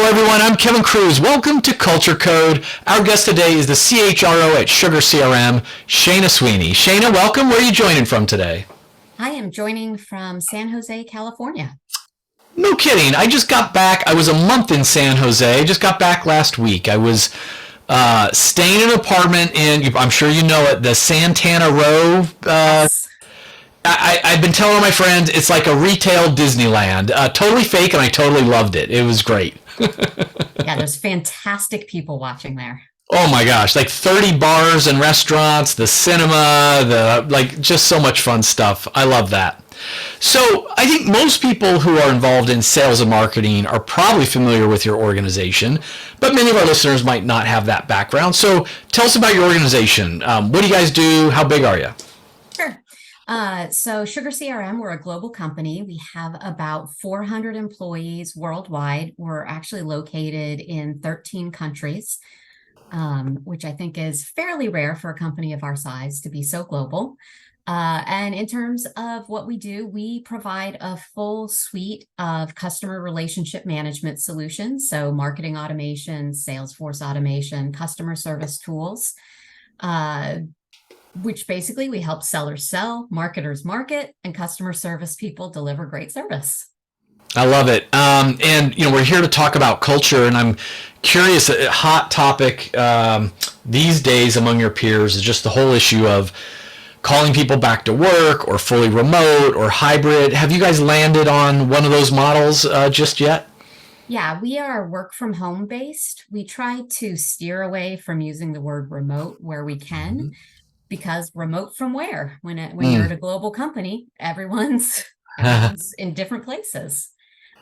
Hello, everyone. I'm Kevin Cruz. Welcome to Culture Code. Our guest today is the CHRO at SugarCRM, Shana Sweeney. Shana, welcome. Where are you joining from today? I am joining from San Jose, California. No kidding. I just got back. I was a month in San Jose. I just got back last week. I was staying in an apartment in, I'm sure you know it, the Santana Row. Yes. I've been telling my friends it's like a retail Disneyland. Totally fake, and I totally loved it. It was great. Yeah, there's fantastic people watching there. Oh my gosh, like 30 bars and restaurants, the cinema, just so much fun stuff. I love that. So I think most people who are involved in sales and marketing are probably familiar with your organization, but many of our listeners might not have that background. So tell us about your organization. What do you guys do? How big are you? Sure. So SugarCRM, we're a global company. We have about 400 employees worldwide. We're actually located in 13 countries, which I think is fairly rare for a company of our size to be so global. And in terms of what we do, we provide a full suite of customer relationship management solutions. So marketing automation, Salesforce automation, customer service tools, which basically we help sellers sell, marketers market, and customer service people deliver great service. I love it. And we're here to talk about culture, and I'm curious, a hot topic these days among your peers is just the whole issue of calling people back to work or fully remote or hybrid. Have you guys landed on one of those models just yet? Yeah, we are work from home based. We try to steer away from using the word remote where we can, because remote from where? When you're at a global company, everyone's in different places.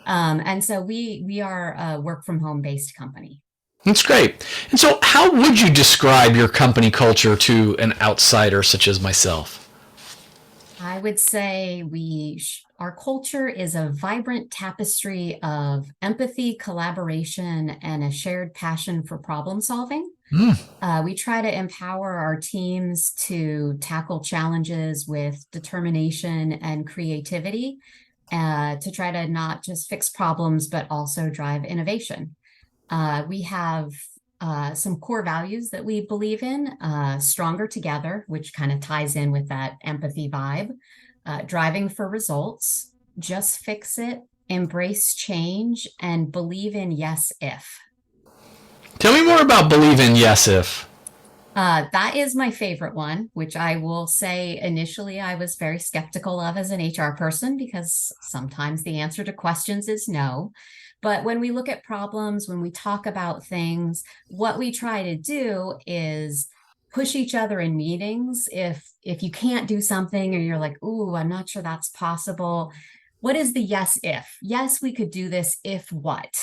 And so we are a work from home based company. That's great. And so how would you describe your company culture to an outsider such as myself? I would say our culture is a vibrant tapestry of empathy, collaboration, and a shared passion for problem solving. We try to empower our teams to tackle challenges with determination and creativity, to try to not just fix problems, but also drive innovation. We have some core values that we believe in: stronger together, which kind of ties in with that empathy vibe, driving for results, just fix it, embrace change, and believe in yes if. Tell me more about believe in yes if. That is my favorite one, which I will say initially I was very skeptical of as an HR person, because sometimes the answer to questions is no. But when we look at problems, when we talk about things, what we try to do is push each other in meetings. If you can't do something, or you're like, ooh, I'm not sure that's possible, what is the yes if? Yes, we could do this if what?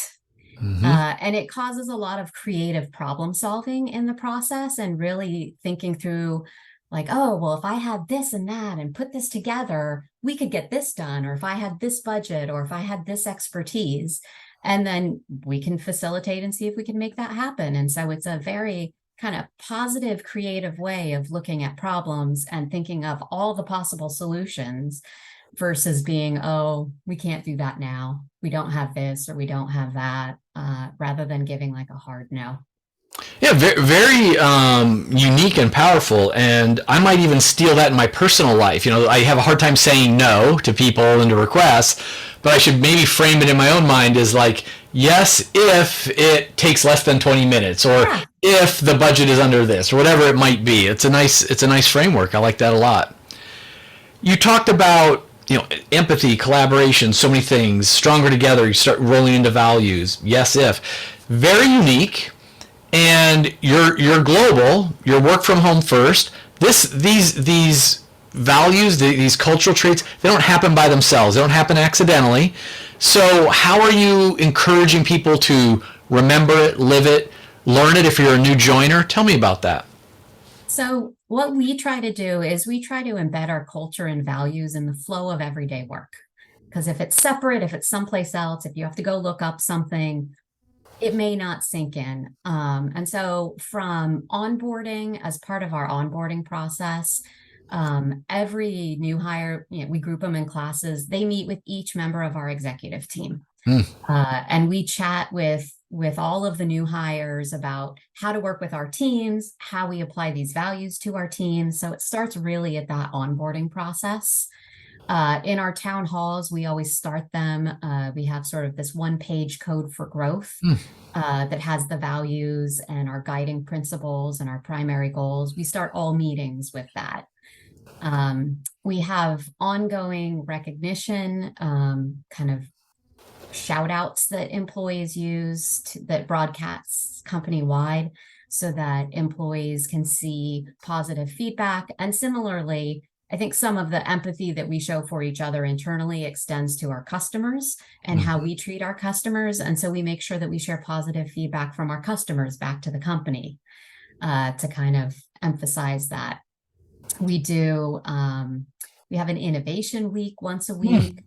And it causes a lot of creative problem solving in the process, and really thinking through, like, oh, well, if I had this and that and put this together, we could get this done. Or if I had this budget, or if I had this expertise, and then we can facilitate and see if we can make that happen. And so it's a very kind of positive, creative way of looking at problems and thinking of all the possible solutions, versus being, oh, we can't do that now, we don't have this, or we don't have that, rather than giving like a hard no. Yeah, very, very unique and powerful. And I might even steal that in my personal life. I have a hard time saying no to people and to requests, but I should maybe frame it in my own mind as like, yes, if it takes less than 20 minutes, or Yeah. if the budget is under this, or whatever it might be. It's a nice framework. I like that a lot. You talked about empathy, collaboration, so many things. Stronger together. You start rolling into values. Yes, if. Very unique. And you're global. You're work from home first. These values, these cultural traits, they don't happen by themselves. They don't happen accidentally. So how are you encouraging people to remember it, live it, learn it if you're a new joiner? Tell me about that. So what we try to do is we try to embed our culture and values in the flow of everyday work. Because if it's separate, if it's someplace else, if you have to go look up something, it may not sink in. And so from onboarding, as part of our onboarding process, every new hire, we group them in classes. They meet with each member of our executive team. And we chat with with all of the new hires about how to work with our teams, how we apply these values to our teams. So it starts really at that onboarding process. In our town halls, we always start them. We have sort of this one-page code for growth that has the values and our guiding principles and our primary goals. We start all meetings with that. We have ongoing recognition, kind of shout outs that employees use that broadcasts company-wide so that employees can see positive feedback. And similarly, I think some of the empathy that we show for each other internally extends to our customers and how we treat our customers. And so we make sure that we share positive feedback from our customers back to the company to kind of emphasize that. We do, we have an innovation week once a week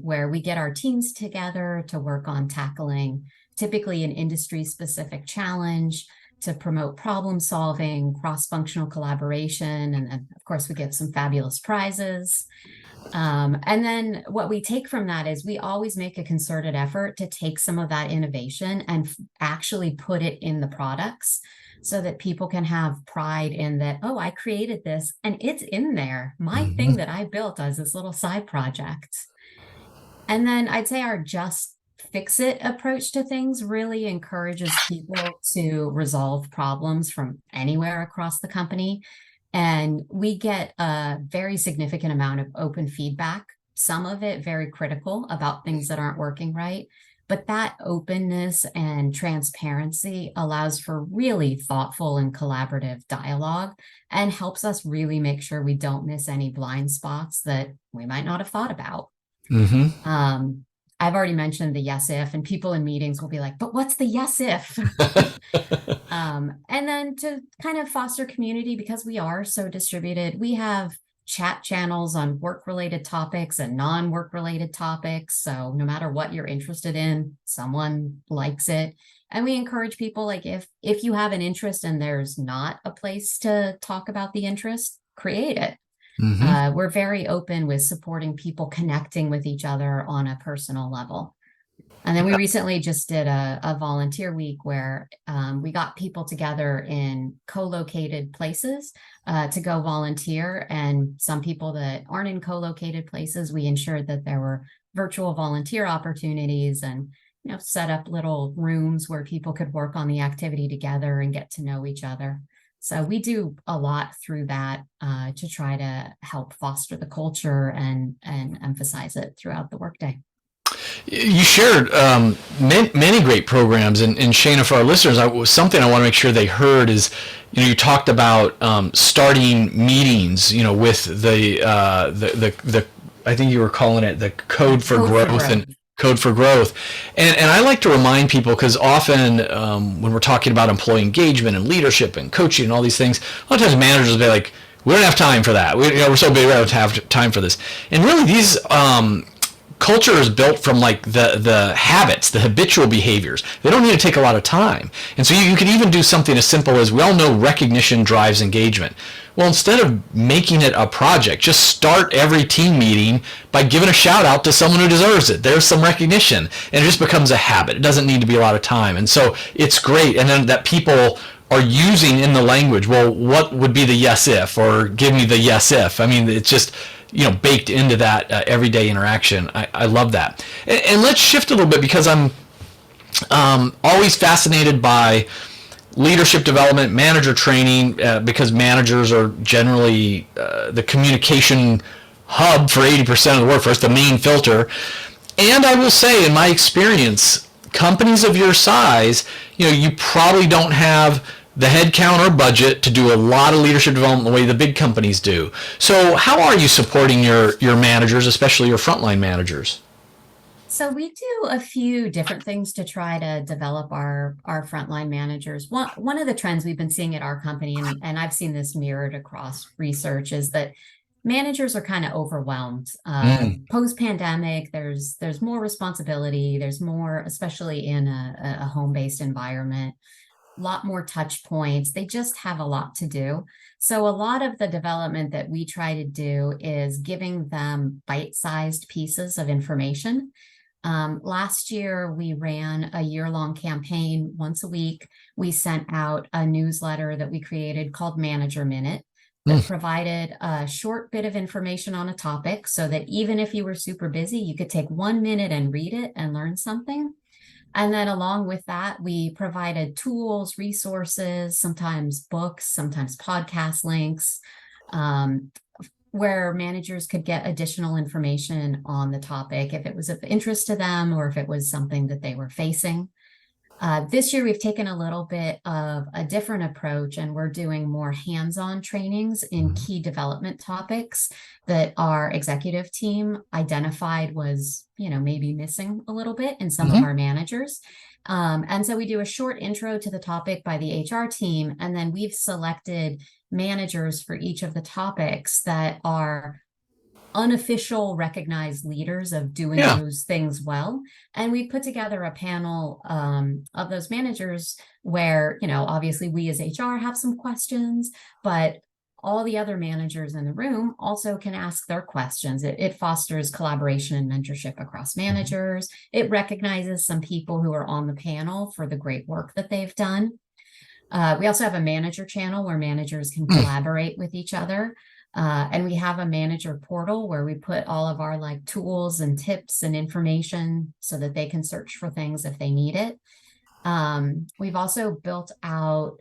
where we get our teams together to work on tackling typically an industry specific challenge to promote problem solving, cross-functional collaboration, and of course we get some fabulous prizes. And then what we take from that is we always make a concerted effort to take some of that innovation and actually put it in the products so that people can have pride in that, oh, I created this and it's in there, my thing that I built as this little side project. And then I'd say our just fix it approach to things really encourages people to resolve problems from anywhere across the company. And we get a very significant amount of open feedback, some of it very critical about things that aren't working right. But that openness and transparency allows for really thoughtful and collaborative dialogue and helps us really make sure we don't miss any blind spots that we might not have thought about. I've already mentioned the yes if, and people in meetings will be like, but what's the yes if? And then to kind of foster community, because we are so distributed, we have chat channels on work-related topics and non-work-related topics. So no matter what you're interested in, someone likes it. And we encourage people, like, if you have an interest and there's not a place to talk about the interest, create it. We're very open with supporting people connecting with each other on a personal level. And then we recently just did a volunteer week where we got people together in co-located places to go volunteer. And some people that aren't in co-located places, we ensured that there were virtual volunteer opportunities and, you know, set up little rooms where people could work on the activity together and get to know each other. So we do a lot through that to try to help foster the culture and emphasize it throughout the workday. You shared many great programs, and Shana, for our listeners, something I want to make sure they heard is, you know, you talked about starting meetings, you know, with the I think you were calling it the code for growth and code for growth. And I like to remind people, because often when we're talking about employee engagement and leadership and coaching and all these things, a lot of times managers will be like, we don't have time for that. We're so big, we don't have time for this. And really these culture is built from like the habits, the habitual behaviors. They don't need to take a lot of time. And so you could even do something as simple as, we all know recognition drives engagement. Well, instead of making it a project, just start every team meeting by giving a shout out to someone who deserves it. There's some recognition, and it just becomes a habit. It doesn't need to be a lot of time. And so it's great. And then that people are using in the language, well, what would be the yes if, or give me the yes if. I mean, it's just, you know, baked into that everyday interaction. I love that. And let's shift a little bit, because I'm always fascinated by leadership development, manager training, because managers are generally the communication hub for 80% of the workforce, the main filter. And I will say, in my experience, companies of your size, you know, you probably don't have the headcount or budget to do a lot of leadership development the way the big companies do. So how are you supporting your managers, especially your frontline managers? So we do a few different things to try to develop our frontline managers. One of the trends we've been seeing at our company, and I've seen this mirrored across research, is that managers are kind of overwhelmed. Post-pandemic, there's more responsibility. There's more, especially in a home-based environment, a lot more touch points. They just have a lot to do. So a lot of the development that we try to do is giving them bite-sized pieces of information Last year, we ran a year-long campaign once a week. We sent out a newsletter that we created called Manager Minute that provided a short bit of information on a topic so that even if you were super busy, you could take 1 minute and read it and learn something. And then along with that, we provided tools, resources, sometimes books, sometimes podcast links, where managers could get additional information on the topic if it was of interest to them or if it was something that they were facing. This year, we've taken a little bit of a different approach, and we're doing more hands-on trainings in key development topics that our executive team identified was, maybe missing a little bit in some of our managers. And so we do a short intro to the topic by the HR team, and then we've selected managers for each of the topics that are unofficial recognized leaders of doing those things well. And we put together a panel of those managers where, obviously we as HR have some questions, but all the other managers in the room also can ask their questions. It fosters collaboration and mentorship across managers. It recognizes some people who are on the panel for the great work that they've done. We also have a manager channel where managers can collaborate with each other. And we have a manager portal where we put all of our tools and tips and information so that they can search for things if they need it. We've also built out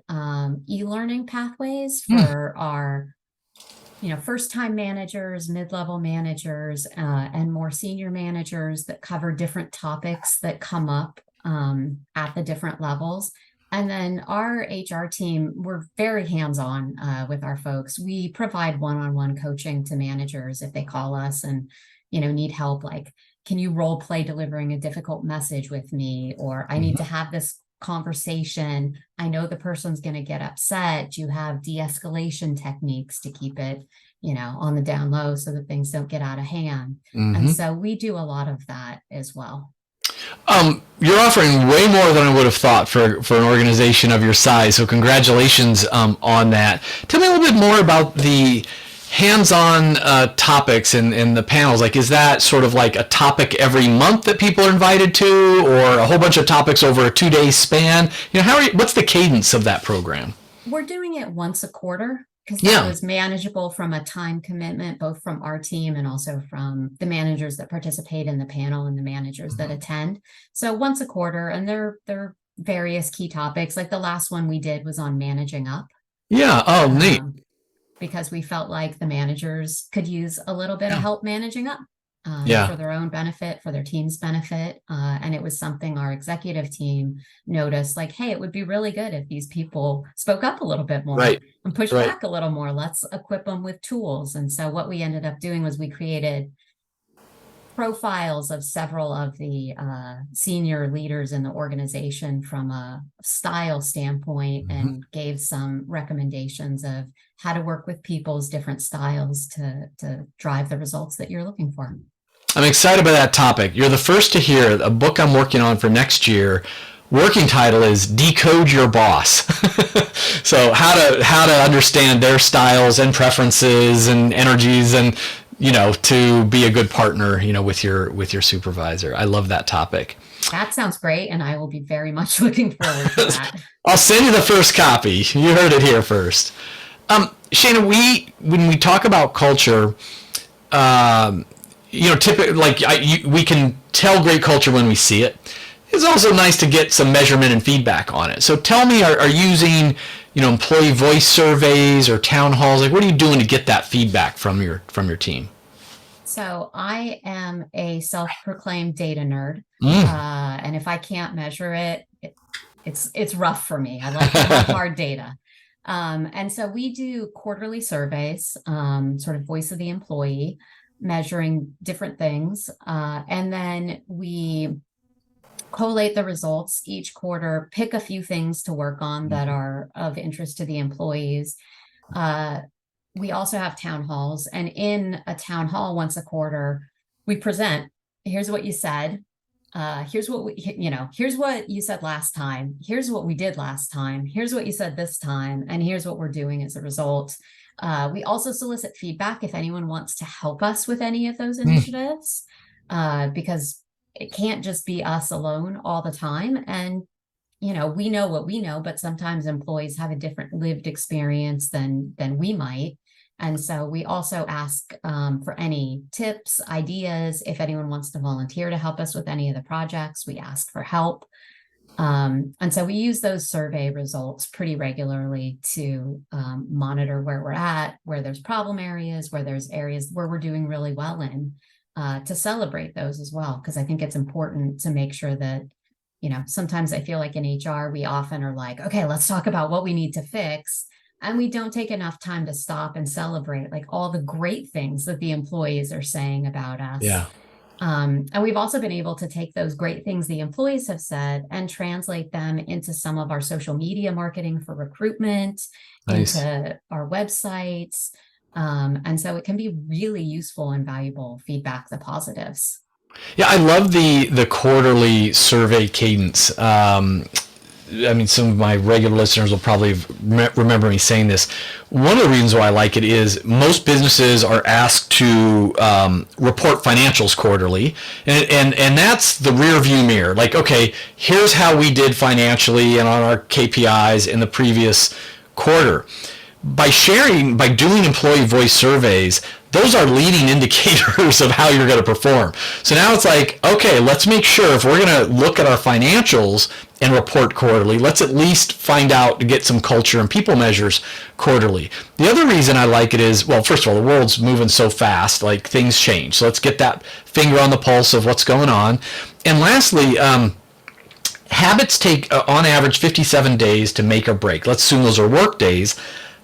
e-learning pathways for our first-time managers, mid-level managers, and more senior managers that cover different topics that come up at the different levels. And then our HR team, we're very hands-on with our folks. We provide one-on-one coaching to managers if they call us and, need help. Like, can you role play delivering a difficult message with me? Or I need to have this conversation. I know the person's going to get upset. Do you have de-escalation techniques to keep it, on the down low so that things don't get out of hand? And so we do a lot of that as well. You're offering way more than I would have thought for an organization of your size. So congratulations on that. Tell me a little bit more about the hands-on topics in the panels. Is that sort of like a topic every month that people are invited to, or a whole bunch of topics over a 2-day span? What's the cadence of that program? We're doing it once a quarter, because that was manageable from a time commitment, both from our team and also from the managers that participate in the panel and the managers that attend. So once a quarter, and there are various key topics. Like the last one we did was on managing up. Yeah. Oh, neat. Because we felt like the managers could use a little bit of help managing up for their own benefit, for their team's benefit. And it was something our executive team noticed, hey, it would be really good if these people spoke up a little bit more and pushed back a little more. Let's equip them with tools. And so what we ended up doing was we created profiles of several of the senior leaders in the organization from a style standpoint and gave some recommendations of how to work with people's different styles to drive the results that you're looking for. I'm excited about that topic. You're the first to hear a book I'm working on for next year. Working title is Decode Your Boss. So how to understand their styles and preferences and energies and to be a good partner, with your supervisor. I love that topic. That sounds great, and I will be very much looking forward to that. I'll send you the first copy. You heard it here first. Shana, when we talk about culture, typically, we can tell great culture when we see it. It's also nice to get some measurement and feedback on it. So tell me, are you using employee voice surveys or town halls? What are you doing to get that feedback from your team? So I am a self-proclaimed data nerd, and if I can't measure it, it's rough for me. I like to have hard data, and so we do quarterly surveys, sort of voice of the employee, measuring different things, and then we collate the results each quarter, pick a few things to work on that are of interest to the employees. We also have town halls, and in a town hall once a quarter, we present, here's what you said. Here's what here's what you said last time. Here's what we did last time. Here's what you said this time. And here's what we're doing as a result. We also solicit feedback if anyone wants to help us with any of those initiatives, because it can't just be us alone all the time. And, we know what we know, but sometimes employees have a different lived experience than we might. And so we also ask for any tips, ideas. If anyone wants to volunteer to help us with any of the projects, we ask for help. And so we use those survey results pretty regularly to monitor where we're at, where there's problem areas, where there's areas where we're doing really well in, to celebrate those as well. Because I think it's important to make sure that, sometimes I feel like in HR, we often are like, okay, let's talk about what we need to fix. And we don't take enough time to stop and celebrate like all the great things that the employees are saying about us. Yeah. And we've also been able to take those great things the employees have said and translate them into some of our social media marketing for recruitment, Nice. into our websites. And so it can be really useful and valuable feedback, the positives. Yeah, I love the quarterly survey cadence. I mean, some of my regular listeners will probably remember me saying this. One of the reasons why I like it is most businesses are asked to report financials quarterly, and that's the rear view mirror. Like, okay, here's how we did financially and on our KPIs in the previous quarter. By doing employee voice surveys, those are leading indicators of how you're going to perform. So now it's like, okay, let's make sure if we're going to look at our financials and report quarterly, let's at least find out to get some culture and people measures quarterly. The other reason I like it is, well, first of all, the world's moving so fast, like things change. So let's get that finger on the pulse of what's going on. And lastly, habits take on average 57 days to make or break. Let's assume those are work days.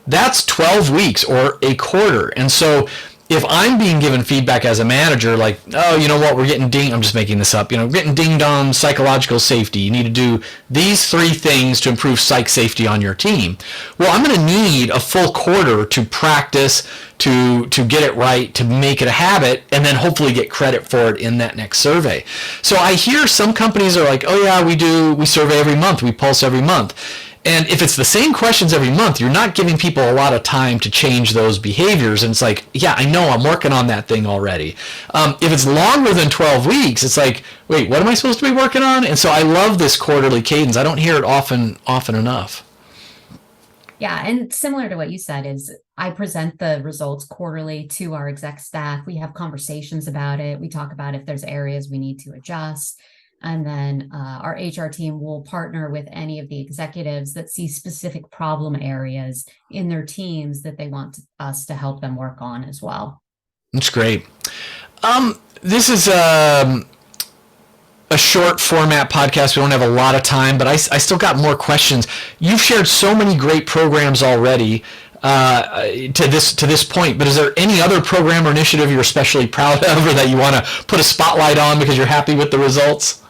That's 12 weeks or a quarter. And so if I'm being given feedback as a manager, like, oh, you know what, we're getting I'm just making this up, getting dinged on psychological safety. You need to do these 3 things to improve psych safety on your team. Well, I'm going to need a full quarter to practice, to get it right, to make it a habit, and then hopefully get credit for it in that next survey. So I hear some companies are like, oh yeah, we survey every month, we pulse every month. And if it's the same questions every month, you're not giving people a lot of time to change those behaviors. And it's like, yeah, I know, I'm working on that thing already. If it's longer than 12 weeks, it's like, wait, what am I supposed to be working on? And so I love this quarterly cadence. I don't hear it often enough. Yeah, and similar to what you said is I present the results quarterly to our exec staff. We have conversations about it. We talk about if there's areas we need to adjust. And then our HR team will partner with any of the executives that see specific problem areas in their teams that they want us to help them work on as well. That's great. This is a short format podcast. We don't have a lot of time, but I still got more questions. You've shared so many great programs already to this point, but is there any other program or initiative you're especially proud of or that you want to put a spotlight on because you're happy with the results?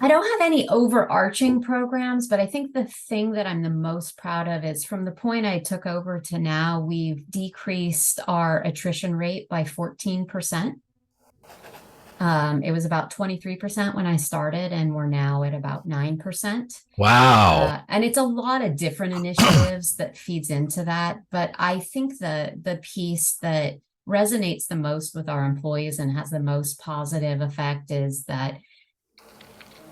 I don't have any overarching programs, but I think the thing that I'm the most proud of is from the point I took over to now, we've decreased our attrition rate by 14%. It was about 23% when I started, and we're now at about 9%. Wow. And it's a lot of different initiatives that feeds into that. But I think the piece that resonates the most with our employees and has the most positive effect is that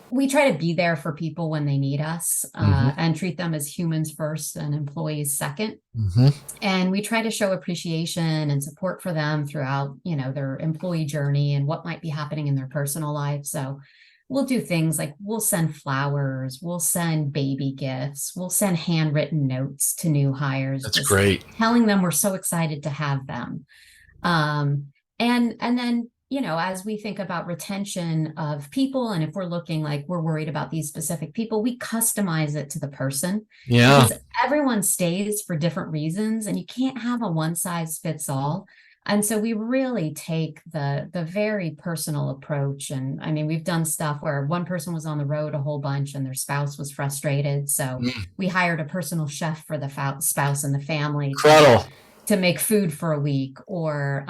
we try to be there for people when they need us, and treat them as humans first and employees second. And we try to show appreciation and support for them throughout, their employee journey and what might be happening in their personal life. So we'll do things like we'll send flowers, we'll send baby gifts, we'll send handwritten notes to new hires. That's great. Telling them we're so excited to have them. And then, as we think about retention of people, and if we're looking like we're worried about these specific people, we customize it to the person. Yeah. Because everyone stays for different reasons, and you can't have a one size fits all. And so we really take the very personal approach. And I mean, we've done stuff where one person was on the road a whole bunch and their spouse was frustrated. So we hired a personal chef for the spouse and the family to make food for a week. Or,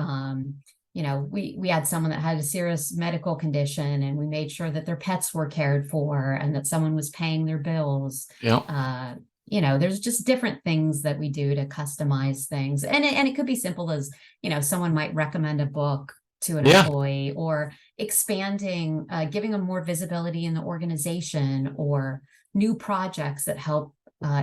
we had someone that had a serious medical condition, and we made sure that their pets were cared for and that someone was paying their bills. Yeah. There's just different things that we do to customize things. And it could be simple as, someone might recommend a book to an Yeah. employee, or expanding, giving them more visibility in the organization, or new projects that help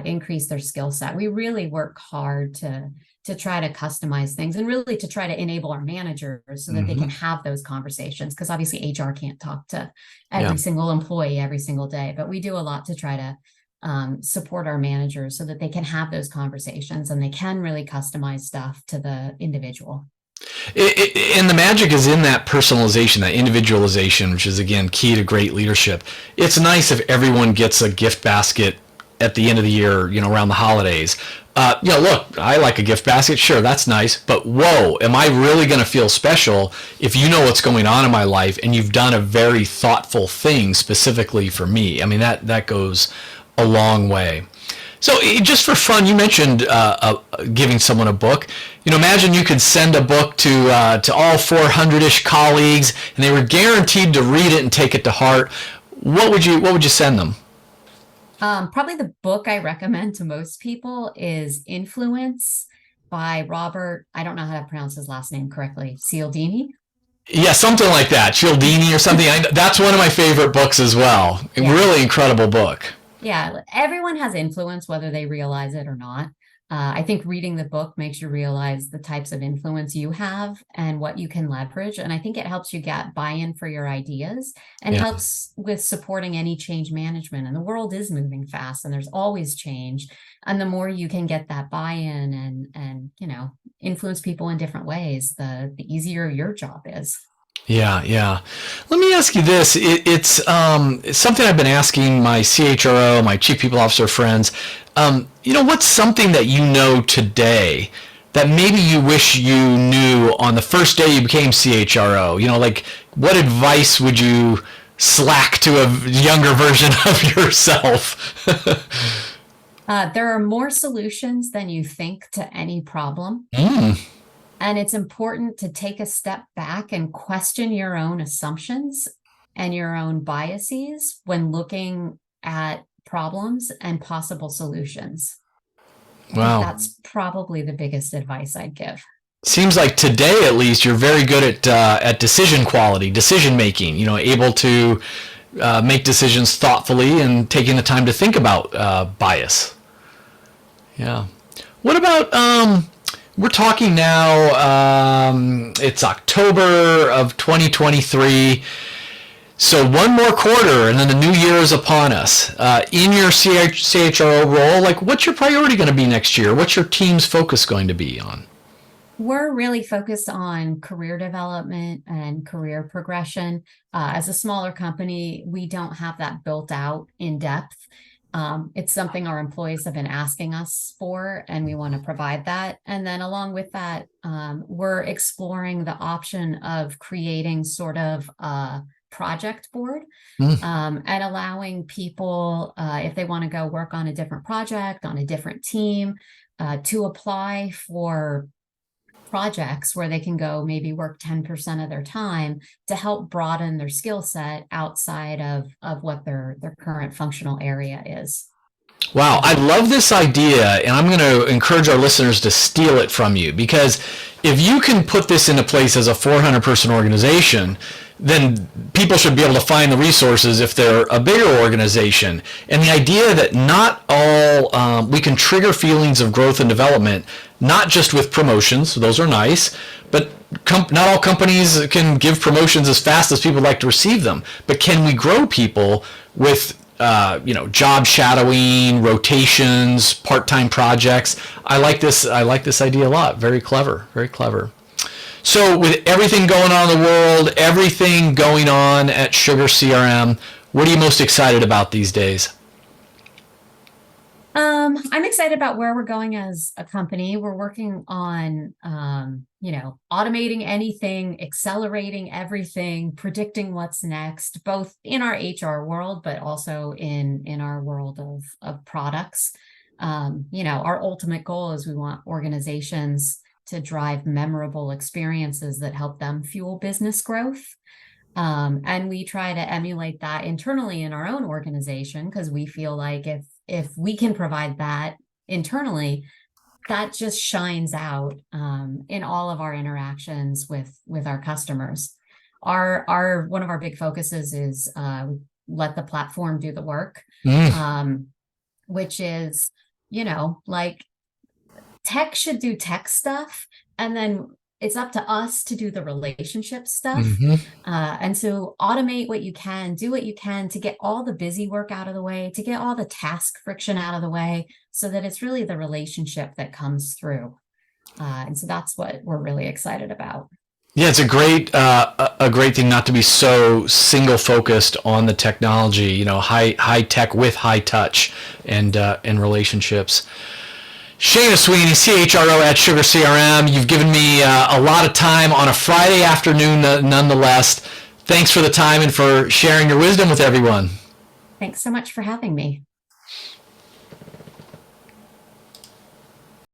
increase their skill set. We really work hard to try to customize things, and really to try to enable our managers so that they Hmm. can have those conversations, because obviously HR can't talk to Yeah. every single employee every single day, but we do a lot to try to support our managers so that they can have those conversations and they can really customize stuff to the individual. And the magic is in that personalization, that individualization, which is again key to great leadership. It's nice if everyone gets a gift basket at the end of the year, around the holidays. Look, I like a gift basket. Sure, that's nice. But whoa, am I really going to feel special if you know what's going on in my life and you've done a very thoughtful thing specifically for me? I mean, that goes a long way. So just for fun, you mentioned giving someone a book. Imagine you could send a book to all 400-ish colleagues, and they were guaranteed to read it and take it to heart. What would you send them? Probably the book I recommend to most people is Influence by Robert. I don't know how to pronounce his last name correctly. Cialdini. Yeah, something like that, Cialdini or something. That's one of my favorite books as well. A Yeah. really incredible book. Yeah, everyone has influence, whether they realize it or not. I think reading the book makes you realize the types of influence you have and what you can leverage. And I think it helps you get buy-in for your ideas, and Yeah. helps with supporting any change management. And the world is moving fast, and there's always change. And the more you can get that buy-in and influence people in different ways, the easier your job is. Yeah, yeah. Let me ask you this. It's something I've been asking my CHRO, my chief people officer friends. What's something that you know today that maybe you wish you knew on the first day you became CHRO? Like what advice would you slack to a younger version of yourself? There are more solutions than you think to any problem. Mm, And it's important to take a step back and question your own assumptions and your own biases when looking at problems and possible solutions. I think wow. that's probably the biggest advice I'd give. Seems like today, at least, you're very good at decision quality, decision making. Able to make decisions thoughtfully and taking the time to think about bias. Yeah. What about we're talking now, it's October of 2023. So one more quarter and then the new year is upon us. In your CHRO role, like what's your priority going to be next year? What's your team's focus going to be on? We're really focused on career development and career progression. As a smaller company, we don't have that built out in depth. It's something our employees have been asking us for, and we want to provide that. And then along with that, we're exploring the option of creating sort of a project board, and allowing people, if they want to go work on a different project, on a different team, to apply for projects where they can go maybe work 10% of their time to help broaden their skill set outside of what their current functional area is. Wow, I love this idea, and I'm going to encourage our listeners to steal it from you, because if you can put this into place as a 400-person organization, then people should be able to find the resources if they're a bigger organization. And the idea that not all, we can trigger feelings of growth and development, not just with promotions, those are nice, but not all companies can give promotions as fast as people like to receive them. But can we grow people with job shadowing, rotations, part-time projects? I like this idea a lot. Very clever, very clever. So with everything going on in the world, everything going on at SugarCRM, what are you most excited about these days? I'm excited about where we're going as a company. We're working on, automating anything, accelerating everything, predicting what's next, both in our HR world, but also in our world of products. Our ultimate goal is we want organizations to drive memorable experiences that help them fuel business growth. And we try to emulate that internally in our own organization, because we feel like if we can provide that internally, that just shines out in all of our interactions with our customers. Our one of our big focuses is let the platform do the work, which is, like, tech should do tech stuff, and then it's up to us to do the relationship stuff. And so automate what you can, do what you can to get all the busy work out of the way, to get all the task friction out of the way, so that it's really the relationship that comes through. And so that's what we're really excited about. Yeah, it's a great thing not to be so single focused on the technology. High tech with high touch and relationships. Shana Sweeney, CHRO at SugarCRM. You've given me a lot of time on a Friday afternoon, nonetheless. Thanks for the time and for sharing your wisdom with everyone. Thanks so much for having me.